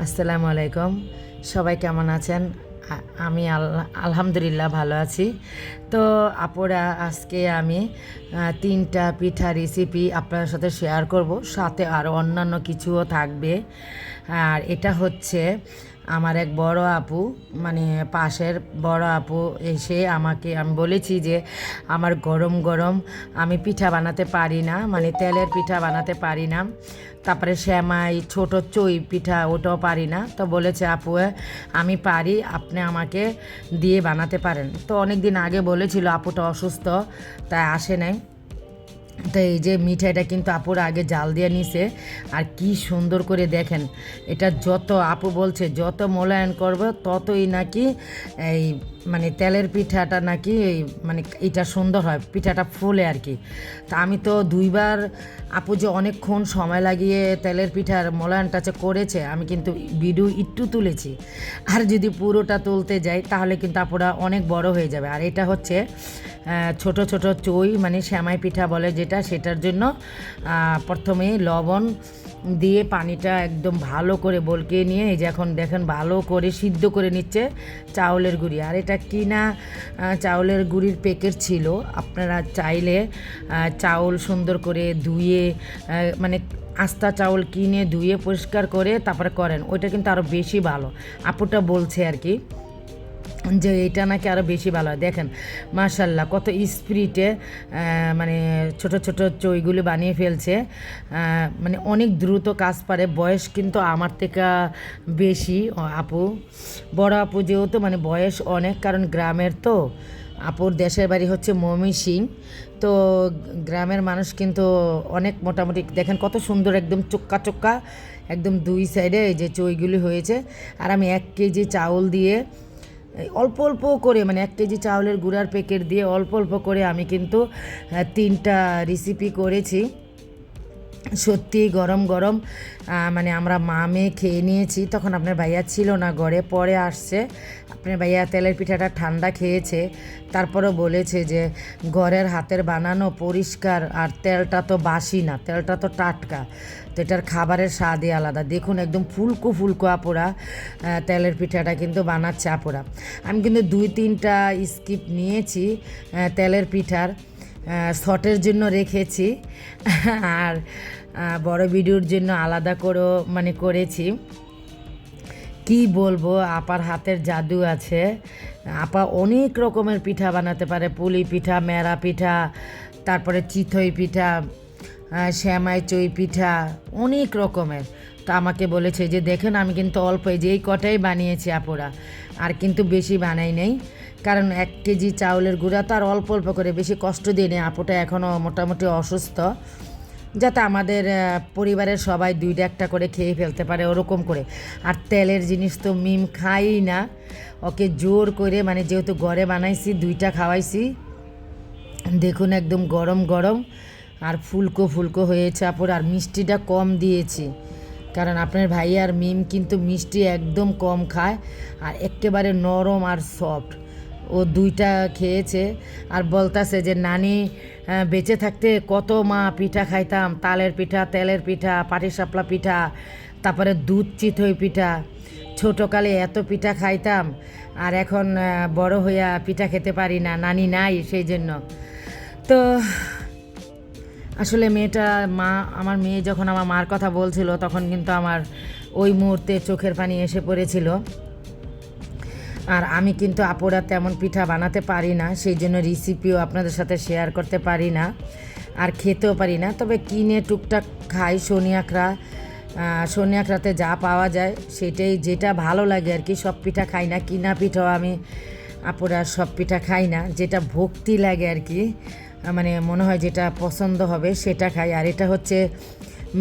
আসসালামু আলাইকুম। সবাই কেমন আছেন? আমি আলহামদুলিল্লাহ ভালো আছি। তো আপুরা, আজকে আমি ৩টা পিঠা রেসিপি আপনার সাথে শেয়ার করব, সাথে আরও অন্যান্য কিছুও থাকবে। আর এটা হচ্ছে আমার এক বড় আপু, মানে পাশের বড় আপু এসে আমি বলেছি যে আমার গরম গরম আমি পিঠা বানাতে পারি না, মানে তেলের পিঠা বানাতে পারি না, তারপরে সেমাই ছোট চই পিঠা ওটাও পারি না। তো বলেছে আপু আমি পারি, আপনি আমাকে দিয়ে বানাতে পারেন। তো অনেক দিন আগে বলেছিল, আপুটা অসুস্থ তাই আসে নাই। তো এই যে মিঠাইটা কিন্তু আপুর আগে জাল দিয়ে নিছে, আর কি সুন্দর করে দেখেন। এটা যত আপু বলছে যত মোলায়েন করবে ততই নাকি এই মানে তেলের পিঠাটা নাকি মানে এটা সুন্দর হয়, পিঠাটা ফুলে আর কি। তা আমি তো দুইবার, আপু যে অনেকক্ষণ সময় লাগিয়ে তেলের পিঠার মোলায়েনটা করেছে, আমি কিন্তু ভিডিও একটু তুলেছি। আর যদি পুরোটা তুলতে যাই তাহলে কিন্তু আপুরা অনেক বড় হয়ে যাবে। আর এটা হচ্ছে ছোট ছোট চই, মানে সেমাই পিঠা বলে যেটা, সেটার জন্য প্রথমে লবণ দিয়ে পানিটা একদম ভালো করে বলকিয়ে নিয়ে এই যে এখন দেখেন ভালো করে সিদ্ধ করে নিচ্ছে চাউলের গুঁড়ি। আর এটা কিনা চাউলের গুঁড়ির প্যাকেট ছিল। আপনারা চাইলে চাউল সুন্দর করে ধুয়ে, মানে আস্তা চাউল কিনে ধুয়ে পরিষ্কার করে তারপরে করেন, ওইটা কিন্তু আরও বেশি ভালো। আপুটা বলছে আর কি যে এটা নাকি আরও বেশি ভালো হয়। দেখেন মাশাল্লাহ কত স্পিরিটে মানে ছোট ছোট চইগুলি বানিয়ে ফেলছে। মানে অনেক দ্রুত কাজ পারে। বয়স কিন্তু আমার থেকে বেশি আপু, বড় আপু যেহেতু মানে বয়স অনেক, কারণ গ্রামের তো। আপুর দেশের বাড়ি হচ্ছে ময়মনসিংহ। তো গ্রামের মানুষ কিন্তু অনেক মোটামুটি দেখেন কত সুন্দর একদম চোক্কা চোক্কা একদম দুই সাইডে এই যে চইগুলি হয়েছে। আর আমি 1 কেজি চাউল দিয়ে অল্প অল্প করে, মানে 1 কেজি চাউলের গুঁড়ার প্যাকেট দিয়ে অল্প অল্প করে আমি কিন্তু 3টা রেসিপি করেছি। সত্যি গরম গরম মানে আমরা মা মেয়ে খেয়ে নিয়েছি। তখন আপনার ভাইয়া ছিল না ঘরে, পরে আসছে। আপনার ভাইয়া তেলের পিঠাটা ঠান্ডা খেয়েছে, তারপরেও বলেছে যে ঘরের হাতের বানানো পরিষ্কার, আর তেলটা তো বাসি না, তেলটা তো টাটকা। তো এটার খাবারের স্বাদই আলাদা। দেখুন একদম ফুলকো ফুলকো আপুরা তেলের পিঠাটা কিন্তু বানাচ্ছে আপুরা। আমি কিন্তু 2-3টা স্কিপ নিয়েছি তেলের পিঠার, শটের জন্য রেখেছি আর বড় ভিডিওর জন্য আলাদা করেও মানে করেছি। কি বলবো, আপার হাতের জাদু আছে। আপা অনেক রকমের পিঠা বানাতে পারে, পুলি পিঠা, মেরা পিঠা, তারপরে চিতই পিঠা, শ্যামাই চই পিঠা, অনেক রকমের। তো আমাকে বলেছে যে দেখেন আমি কিন্তু অল্প এই যে এই কটাই বানিয়েছি আপুরা, আর কিন্তু বেশি বানাই নেই। কারণ 1 কেজি চাউলের গুঁড়া তো আর অল্প অল্প করে, বেশি কষ্ট দিয়ে নেই। আপুটা এখনও মোটামুটি অসুস্থ, যাতে আমাদের পরিবারের সবাই 2টা-1টা করে খেয়ে ফেলতে পারে ওরকম করে। আর তেলের জিনিস তো মিম খাই না, ওকে জোর করে, মানে যেহেতু ঘরে বানাইছি 2টা খাওয়াইছি। দেখুন একদম গরম গরম আর ফুলকো ফুলকো হয়েছে আপুর। আর মিষ্টিটা কম দিয়েছি, কারণ আপনার ভাই আর মিম কিন্তু মিষ্টি একদম কম খায়, আর একেবারে নরম আর সফট। ও 2টা খেয়েছে আর বলতাছে যে নানি বেঁচে থাকতে কত মা পিঠা খাইতাম, তালের পিঠা, তেলের পিঠা, পাটিসাপলা পিঠা, তারপরে দুধ চিতই পিঠা। ছোটোকালে এত পিঠা খাইতাম, আর এখন বড় হইয়া পিঠা খেতে পারি না, নানি নাই সেই জন্য। তো আসলে আমার মেয়ে যখন আমার মার কথা বলছিল, তখন কিন্তু আমার ওই মুহূর্তে চোখের পানি এসে পড়েছিল। আর আমি কিন্তু আপুরা তেমন পিঠা বানাতে পারি না, সেই জন্য রেসিপিও আপনাদের সাথে শেয়ার করতে পারি না, আর খেতেও পারি না। তবে কিনে টুকটাক খাই, শনি আখড়াতে যা পাওয়া যায় সেটাই, যেটা ভালো লাগে আর কি। সব পিঠা খাই না, কিনা পিঠাও আমি আপুরা সব পিঠা খাই না, যেটা ভক্তি লাগে আর কি, মানে মনে হয় যেটা পছন্দ হবে সেটা খাই। আর এটা হচ্ছে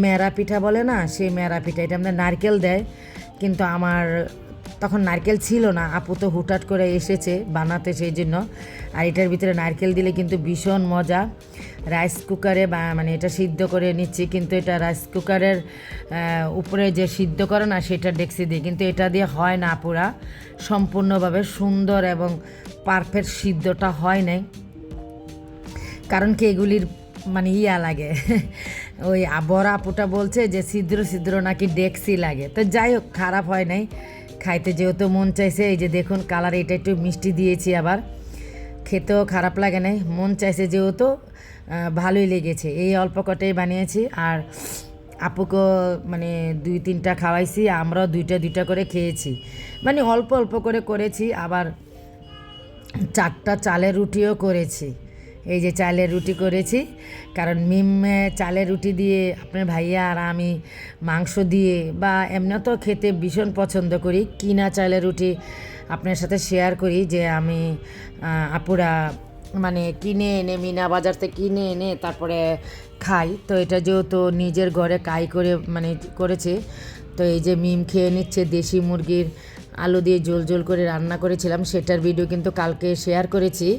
মেরা পিঠা বলে না, সেই মেরা পিঠা। এটা আমাদের নারকেল দেয়, কিন্তু আমার তখন নারকেল ছিল না, আপু তো হুটহাট করে এসেছে বানাতে সেই জন্য। আর এটার ভিতরে নারকেল দিলে কিন্তু ভীষণ মজা। রাইস কুকারে মানে এটা সিদ্ধ করে নিচ্ছি, কিন্তু এটা রাইস কুকারের উপরে যে সিদ্ধ করে না সেটা ডেক্সি দিয়ে, কিন্তু এটা দিয়ে হয় না আপুরা সম্পূর্ণভাবে সুন্দর এবং পারফেক্ট সিদ্ধটা হয় নাই। কারণ কি এগুলির মানে লাগে ওই বড় আপুটা বলছে যে ছিদ্র ছিদ্র নাকি ডেক্সি লাগে, তো যাই হোক খারাপ হয় নাই, খাইতে যেহেতু মন চাইছে। এই যে দেখুন কালার, এটা একটু মিষ্টি দিয়েছি, আবার খেতেও খারাপ লাগে নাই, মন চাইছে যেহেতু ভালোই লেগেছে। এই অল্প কটাই বানিয়েছি, আর আপুকে মানে 2-3টা খাওয়াইছি, আমরাও 2টা করে খেয়েছি, মানে অল্প অল্প করে করেছি। আবার 4টা চালের রুটিও করেছি। এই যে চালের রুটি করেছি, কারণ মিম চালের রুটি দিয়ে আপনার ভাইয়া আর আমি মাংস দিয়ে বা এমনি তো খেতে ভীষণ পছন্দ করি। কিনা চালের রুটি আপনার সাথে শেয়ার করি যে আমি আপুরা মানে কিনে এনে মিনা বাজার থেকে কিনে এনে তারপরে খাই। তো এটা যেহেতু নিজের ঘরে কাই করে মানে করেছে, তো এই যে মিম খেয়ে নিচ্ছে। দেশি মুরগির আলু দিয়ে ঝোল ঝোল করে রান্না করেছিলাম, সেটার ভিডিও কিন্তু কালকে শেয়ার করেছি।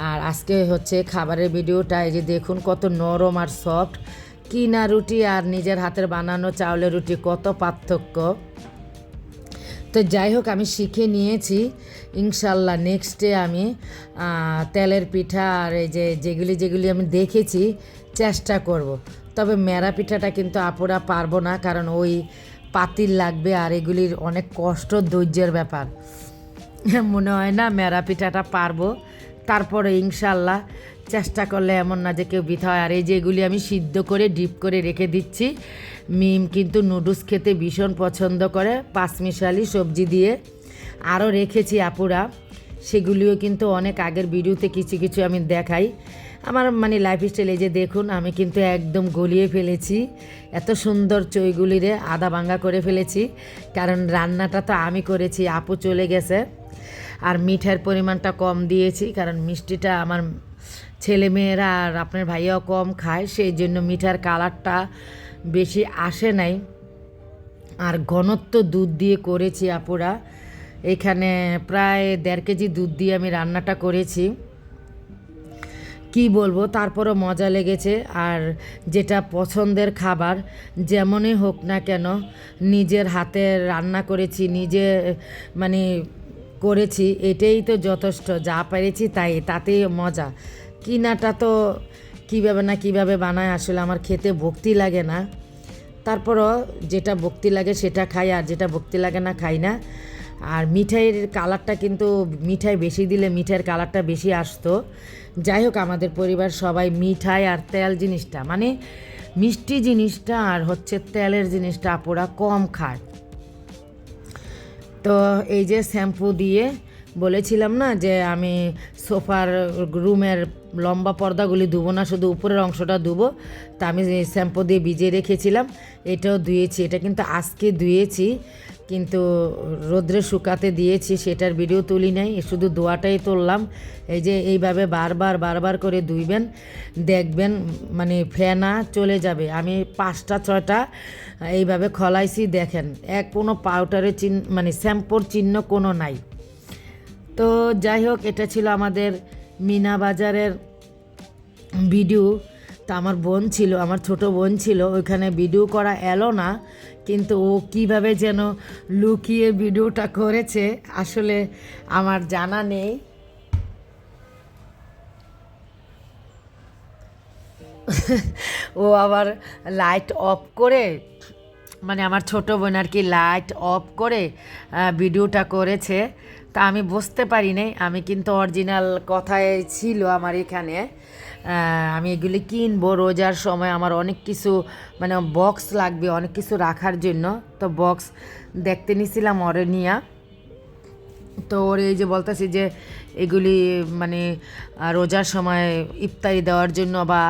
আর আজকে হচ্ছে খাবারের ভিডিওটা। এই যে দেখুন কত নরম আর সফট, কিনা রুটি আর নিজের হাতের বানানো চাউলের রুটি কত পার্থক্য। তো যাই হোক আমি শিখে নিয়েছি, ইনশাল্লাহ নেক্সটে আমি তেলের পিঠা আর এই যে যেগুলি আমি দেখেছি চেষ্টা করব। তবে মেরা পিঠাটা কিন্তু আপুরা পারবো না, কারণ ওই পাতিল লাগবে আর এগুলির অনেক কষ্ট ধৈর্যের ব্যাপার। মনে হয় না মেরা পিঠাটা পারবো, তারপরে ইনশাল্লাহ চেষ্টা করলে এমন না যে কেউ বৃথা হয়। আর এই যে এগুলি আমি সিদ্ধ করে ডিপ করে রেখে দিচ্ছি। মিম কিন্তু নুডলস খেতে ভীষণ পছন্দ করে, পাঁচমিশালি সবজি দিয়ে। আরও রেখেছি আপুরা, সেগুলিও কিন্তু অনেক আগের ভিডিওতে কিছু কিছু আমি দেখাই। আমার মানে লাইফস্টাইল এই যে দেখুন আমি কিন্তু একদম গলিয়ে ফেলেছি, এত সুন্দর চইগুলিরে আধা ভাঙ্গা করে ফেলেছি, কারণ রান্নাটা তো আমি করেছি, আপু চলে গেছে। আর মিঠার পরিমাণটা কম দিয়েছি, কারণ মিষ্টিটা আমার ছেলেমেয়েরা আর আপনার ভাইয়াও কম খায়, সেই জন্য মিঠার কালারটা বেশি আসে নাই। আর ঘনত্ব দুধ দিয়ে করেছি আপুরা, এখানে প্রায় 1.5 কেজি দুধ দিয়ে আমি রান্নাটা করেছি। কি বলবো, তারপরও মজা লেগেছে। আর যেটা পছন্দের খাবার যেমনই হোক না কেন, নিজের হাতে রান্না করেছি, নিজে মানে করেছি, এটাই তো যথেষ্ট। যা পেরেছি তাই, তাতেই মজা। কিনাটা তো কীভাবে বানায় আসলে আমার খেতে ভক্তি লাগে না, তারপরও যেটা ভক্তি লাগে সেটা খাই, আর যেটা ভক্তি লাগে না খাই না। আর মিঠাইয়ের কালারটা কিন্তু মিঠাই বেশি দিলে মিঠাইয়ের কালারটা বেশি আসতো। যাই হোক আমাদের পরিবার সবাই মিঠাই আর তেল জিনিসটা মানে মিষ্টি জিনিসটা আর হচ্ছে তেলের জিনিসটা আপুরা কম খায়। তো এই যে শ্যাম্পু দিয়ে বলেছিলাম না যে আমি সোফার রুমের লম্বা পর্দাগুলি ধুবো না, শুধু উপরের অংশটা ধুবো, তা আমি শ্যাম্পু দিয়ে ভিজিয়ে রেখেছিলাম, এটাও ধুয়েছি। এটা কিন্তু আজকে ধুয়েছি, কিন্তু রোদ্রে শুকাতে দিয়েছি, সেটার ভিডিও তুলি নাই, শুধু ধোয়াটাই তুললাম। এই যে এইভাবে বারবার করে ধুইবেন, দেখবেন মানে ফেনা চলে যাবে। আমি 5টা-6টা এইভাবে খলাইছি, দেখেন কোনো পাউডারের চিহ্ন মানে শ্যাম্পুর চিহ্ন কোনো নাই। তো যাই হোক এটা ছিল আমাদের মিনা বাজারের ভিডিও। তা আমার বোন ছিল, আমার ছোট বোন ছিল, ওইখানে ভিডিও করা এলো না, কিন্তু ও কিভাবে যেন লুকিয়ে ভিডিওটা করেছে আসলে আমার জানা নেই। ও আবার লাইট অফ করে মানে আমার ছোট বোন আর কি লাইট অফ করে ভিডিওটা করেছে, তা আমি বুঝতে পারি নাই। আমি কিন্তু অরিজিনাল কথায় ছিল আমার এখানে আমি এগুলি কিনবো রোজার সময়, আমার অনেক কিছু মানে বক্স লাগবে অনেক কিছু রাখার জন্য, তো বক্স দেখতে নিছিলাম ওরে নিয়া। তো ওর এই যে বলতেছি যে এগুলি মানে রোজার সময় ইফতারি দেওয়ার জন্য বা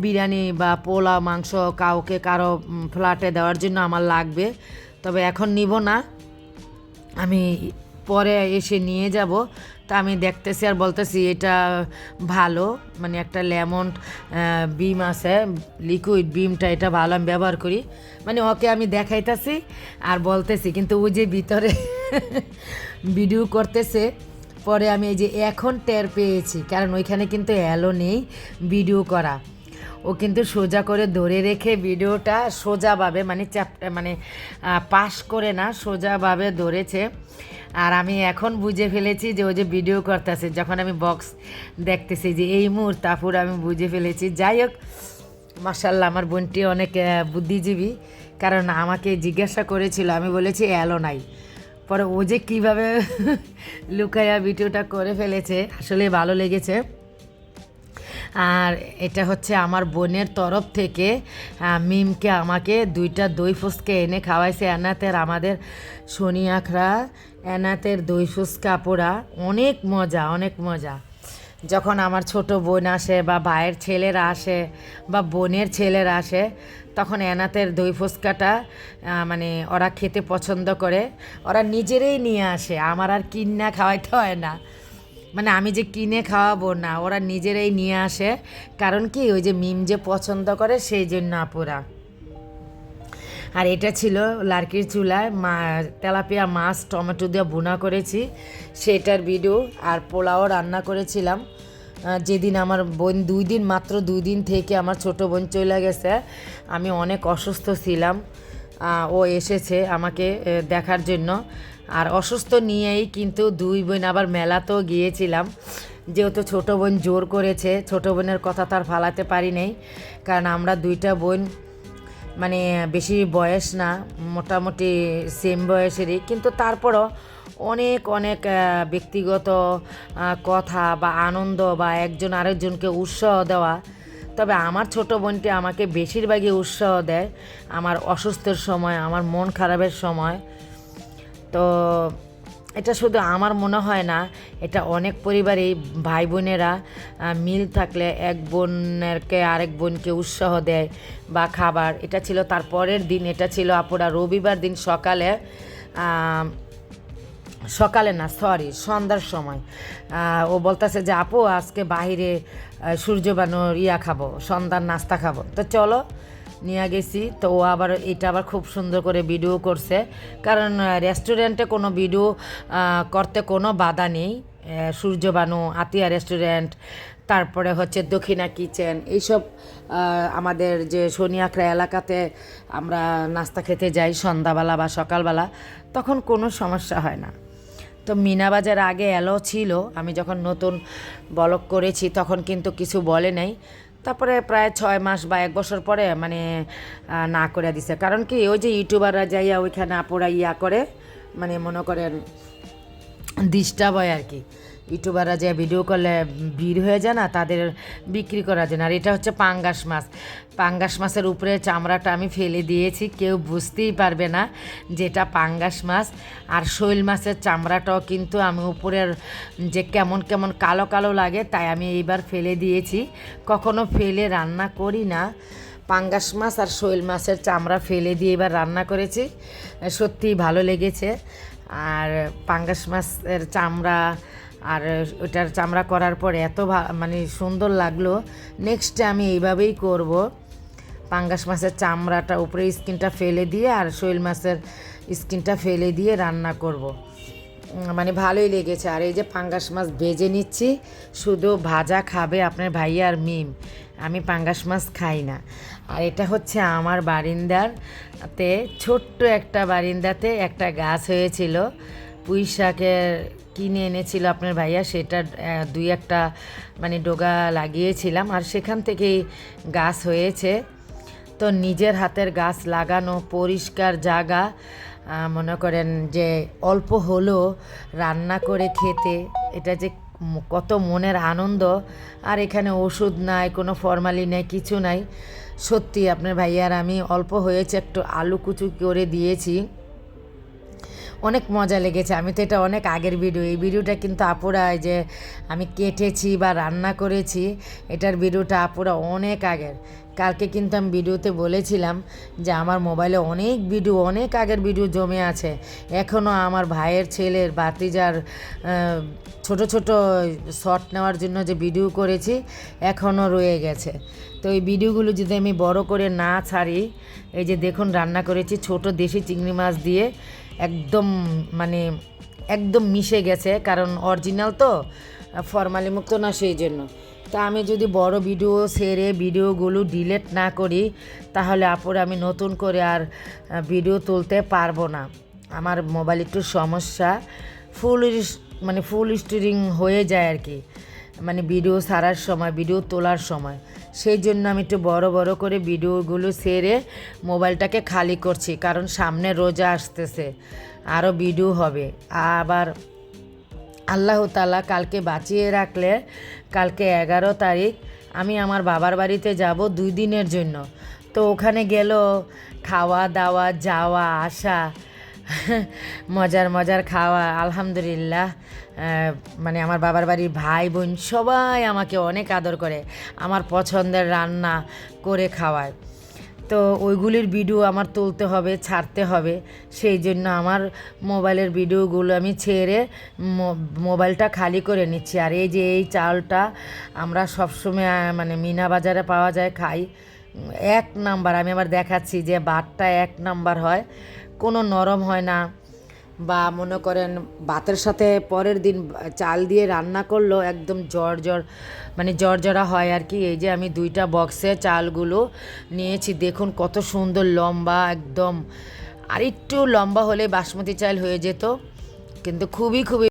বিরিয়ানি বা পোলা মাংস কাউকে কারো ফ্ল্যাটে দেওয়ার জন্য আমার লাগবে, তবে এখন নিব না, আমি পরে এসে নিয়ে যাব। তা আমি দেখতেছি আর বলতেছি এটা ভালো, মানে একটা লেমন বিম আছে লিকুইড বিমটা, এটা ভালো আমি ব্যবহার করি, মানে ওকে আমি দেখাইতেছি আর বলতেছি, কিন্তু ও যে ভিতরে ভিডিও করতেছে। পরে আমি এই যে এখন টের পেয়েছি, কারণ ওইখানে কিন্তু অ্যালো নেই ভিডিও করা, ও কিন্তু সোজা করে ধরে রেখে ভিডিওটা সোজাভাবে মানে মানে পাশ করে না সোজাভাবে ধরেছে। আর আমি এখন বুঝে ফেলেছি যে ও যে ভিডিও করতেছে, যখন আমি বক্স দেখতেছি যে এই মুহূর্তে আপুর আমি বুঝে ফেলেছি। যাই হোক মাশাআল্লাহ আমার বোনটি অনেক বুদ্ধিজীবী, কারণ আমাকে জিজ্ঞাসা করেছিল, আমি বলেছি অ্যালো নাই। পরে ও যে কীভাবে লুকায়া ভিডিওটা করে ফেলেছে, আসলে ভালো লেগেছে। আর এটা হচ্ছে আমার বোনের তরফ থেকে মিমকে আমাকে 2টা দই ফুচকা এনে খাওয়াইছে এনাতের, আমাদের শনি আখড়া এনাতের দই ফুচকা পোড়া অনেক মজা, অনেক মজা। যখন আমার ছোট বোন আসে বা ভাইয়ের ছেলেরা আসে বা বোনের ছেলেরা আসে, তখন এনাতের দই ফুচকাটা মানে ওরা খেতে পছন্দ করে, ওরা নিজেরাই নিয়ে আসে, আমার আর কিনা খাওয়াইতে হয় না। মানে আমি যে কিনে খাওয়াবো না, ওরা নিজেরাই নিয়ে আসে। কারণ কি, ওই যে মিম যে পছন্দ করে সেই জন্য আপুরা। আর এটা ছিল লার্কির চুলায় তেলাপিয়া মাছ টমেটো দিয়ে ভুনা করেছি, সেটার ভিডিও। আর পোলাও রান্না করেছিলাম যেদিন আমার বোন 2 দিন, মাত্র 2 দিন থেকে আমার ছোট বোন চলে গেছে। আমি অনেক অসুস্থ ছিলাম, ও এসেছে আমাকে দেখার জন্য। আর অসুস্থ নিয়েই কিন্তু 2 বোন আবার মেলাতেও গিয়েছিলাম, যেহেতু ছোটো বোন জোর করেছে। ছোটো বোনের কথা তার ফালাতে পারি নাই, কারণ আমরা 2টা বোন মানে বেশি বয়স না, মোটামুটি সেম বয়সেরই, কিন্তু তারপরও অনেক অনেক ব্যক্তিগত কথা বা আনন্দ বা একজন আরেকজনকে উৎসাহ দেওয়া। তবে আমার ছোট বোনটি আমাকে বেশিরভাগই উৎসাহ দেয় আমার অসুস্থের সময়, আমার মন খারাপের সময়। তো এটা শুধু আমার মনে হয় না, এটা অনেক পরিবারেই ভাই বোনেরা মিল থাকলে এক বোনেরকে আরেক বোনকে উৎসাহ দেয় বা খাবার। এটা ছিল তার পরের দিন, এটা ছিল আপুরা রবিবার দিন সকালে, সকালে না সরি সন্ধ্যার সময়। ও বলতেছে যে আপু আজকে বাহিরে সূর্যবানুর খাবো, সন্ধ্যার নাস্তা খাবো, তো চলো নিয়ে গেছি। তো ও আবার এটা আবার খুব সুন্দর করে ভিডিও করছে, কারণ রেস্টুরেন্টে কোনো ভিডিও করতে কোনো বাধা নেই। সূর্যবানু, আতিয়া রেস্টুরেন্ট, তারপরে হচ্ছে দক্ষিণা কিচেন, এইসব আমাদের যে শনি আখড়া এলাকাতে আমরা নাস্তা খেতে যাই সন্ধ্যাবেলা বা সকালবেলা, তখন কোনো সমস্যা হয় না। তো মিনাবাজার আগে এলো ছিল, আমি যখন নতুন ব্লগ করেছি তখন কিন্তু কিছু বলে নাই। তারপরে প্রায় 6 মাস বা 1 বছর পরে মানে না করে দিছে। কারণ কি, ওই যে ইউটিউবাররা যাইয়া ওইখানে আপুরা করে, মানে মনে করেন ডিস্টার্ব হয় আর কি। ইউটিউবাররা যে ভিডিও করলে ভিড় হয়ে যায় না, তাদের বিক্রি করার জন্য। আর এটা হচ্ছে পাঙ্গাস মাছ, পাঙ্গাস মাছের উপরে চামড়াটা আমি ফেলে দিয়েছি, কেউ বুঝতেই পারবে না যেটা পাঙ্গাস মাছ। আর শৈল মাছের চামড়াটাও কিন্তু আমি উপরের যে কেমন কেমন কালো কালো লাগে, তাই আমি এইবার ফেলে দিয়েছি। কখনো ফেলে রান্না করি না। পাঙ্গাস মাছ আর শৈল মাছের চামড়া ফেলে দিয়ে এবার রান্না করেছি, সত্যিই ভালো লেগেছে। আর পাঙ্গাস মাছের চামড়া আর ওটার চামড়া করার পর এত মানে সুন্দর লাগলো। নেক্সটে আমি এইভাবেই করব, পাঙ্গাস মাছের চামড়াটা উপরে স্কিনটা ফেলে দিয়ে আর শৈল মাছের স্কিনটা ফেলে দিয়ে রান্না করব। মানে ভালোই লেগেছে। আর এই যে পাঙ্গাস মাছ ভেজে নিচ্ছি, শুধু ভাজা খাবে আপনার ভাইয়া আর মিম, আমি পাঙ্গাস মাছ খাই না। আর এটা হচ্ছে আমার বারিন্দাতে, ছোট্ট একটা বারিন্দাতে একটা গাছ হয়েছিল, পুঁই শাকের কিনে এনেছিল আপনার ভাইয়া, সেটা 2-1টা মানে ডোগা লাগিয়েছিলাম, আর সেখান থেকেই গাছ হয়েছে। তো নিজের হাতের গাছ লাগানো, পরিষ্কার জায়গা, মনে করেন যে অল্প হলেও রান্না করে খেতে, এটা যে কত মনের আনন্দ। আর এখানে ওষুধ নাই, কোনো ফরমালি নেই, কিছু নাই। সত্যি আপনার ভাইয়ার আমি অল্প হয়েছে একটু আলু কুচু করে দিয়েছি, অনেক মজা লেগেছে। আমি তো এটা অনেক আগের ভিডিও, এই ভিডিওটা কিন্তু আপুরা যে আমি কেটেছি বা রান্না করেছি, এটার ভিডিওটা আপুরা অনেক আগের। কালকে কিন্তু আমি ভিডিওতে বলেছিলাম যে আমার মোবাইলে অনেক ভিডিও, অনেক আগের ভিডিও জমে আছে, এখনও আমার ভাইয়ের ছেলের ভাতিজার ছোট ছোট শর্ট নেওয়ার জন্য যে ভিডিও করেছি এখনও রয়ে গেছে। তো এই ভিডিওগুলো যদি আমি বড় করে না ছাড়ি, এই যে দেখুন রান্না করেছি ছোট দেশি চিংড়ি মাছ দিয়ে, একদম মানে একদম মিশে গেছে, কারণ অরিজিনাল তো, ফরমালি মুক্ত না, সেই জন্য। তা আমি যদি বড় ভিডিও সেরে ভিডিওগুলো ডিলিট না করি, তাহলে আপুরে আমি নতুন করে আর ভিডিও তুলতে পারবো না। আমার মোবাইল একটু সমস্যা, ফুল স্টোরিং হয়ে যায় আর কি। মানে ভিডিও ছাড়ার সময়, ভিডিও তোলার সময়, সেই জন্য আমি একটু বড় বড় করে ভিডিওগুলো সেরে মোবাইলটাকে খালি করছি, কারণ সামনে রোজা আসতেছে, আরও ভিডিও হবে। আবার আল্লাহ তাআলা কালকে বাঁচিয়ে রাখলে কালকে 11 তারিখ আমি আমার বাবার বাড়িতে যাব 2 দিনের জন্য। তো ওখানে গেল খাওয়া দাওয়া, যাওয়া আসা, মজার মজার খাওয়া, আলহামদুলিল্লাহ। মানে আমার বাবার বাড়ির ভাই বোন সবাই আমাকে অনেক আদর করে, আমার পছন্দের রান্না করে খাওয়ায়। তো ওইগুলির ভিডিও আমার তুলতে হবে, ছাড়তে হবে, সেই জন্য আমার মোবাইলের ভিডিওগুলো আমি ছেড়ে মোবাইলটা খালি করে নিচ্ছি। আর এই যে এই চালটা আমরা সবসময় মানে মিনা বাজারে পাওয়া যায়, খাই, 1 নাম্বার। আমি আবার দেখাচ্ছি যে বাটটা 1 নাম্বার হয়, কোনো নরম হয় না, বা মনে করেন ভাতের সাথে পরের দিন চাল দিয়ে রান্না করলেও একদম মানে জর্জরা হয় আর কি। এই যে আমি 2টা বক্সে চালগুলো নিয়েছি, দেখুন কত সুন্দর লম্বা একদম। আর একটু লম্বা হলে বাসমতি চাল হয়ে যেত, কিন্তু খুবই খুবই